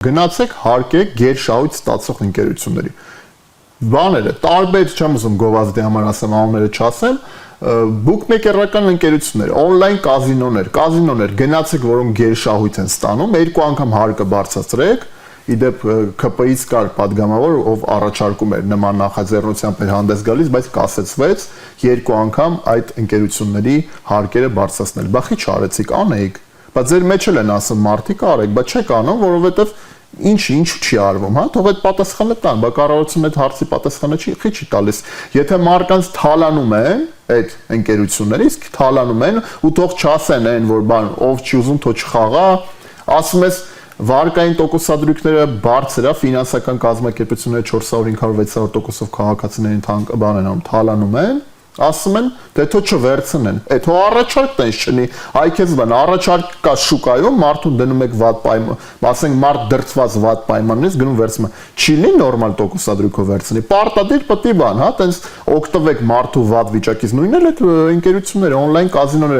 Գնացեք հարկեք գերշահույթ ստացող ընկերությունների։ Բաները տարբեր չեմ ուզում գովազդի համար ասեմ, անունները չասեմ, բուկմեյքերական ընկերություններ, on-line կազինոներ, գնացեք, որոնք գերշահույթ են ստանում, երկու անգամ հարկը բարձրացրեք, իդեպ ԿՊ-ից կար падգամավոր, ով առաջարկում էր նման նախաձեռնությամբ էր հանդես գալիս, բայց կասեցվեց երկու անգամ այդ ընկերությունների հարկերը բարձրացնել։ Բա խի չարեցիք, անեիք։ Բայց ձեր մեջ էլ են ասում մարդիկ արեք, բայց չեք անում, որովհետև ինչ չի արվում, հա, թող այդ պատասխանը տան, բա կառավարությունը այդ հարցի պատասխանը չի տալիս։ Եթե մարկանց թալանում են այդ ընկերությունները, իսկ թալանում են ու թող չասեն այն, որ բան ով չի ուզում, թող չխաղա, ասում ես վարկային տոկոսադրույքները բարձր է, ֆինանսական կազմակերպությունները 400-500-600%-ով քաղաքացիներին բան են անում, թալանում են, ասում են, դե թող չվերցնեն, թող առաջարկ տենց չնի, այ քեզ բան, առաջարկ կա շուկայում, մարդուն դնում եք վատ պայման, ասենք մարդ դրծված վատ պայմաններից գնում վերցնում, չի լինի նորմալ տոկոսադրույքով վերցնի, պարտադիր պետք է բան, հա, տենց օգտվեք մարդու վատ վիճակից, նույնն էլ այդ ընկերությունները, on-line կազինոները,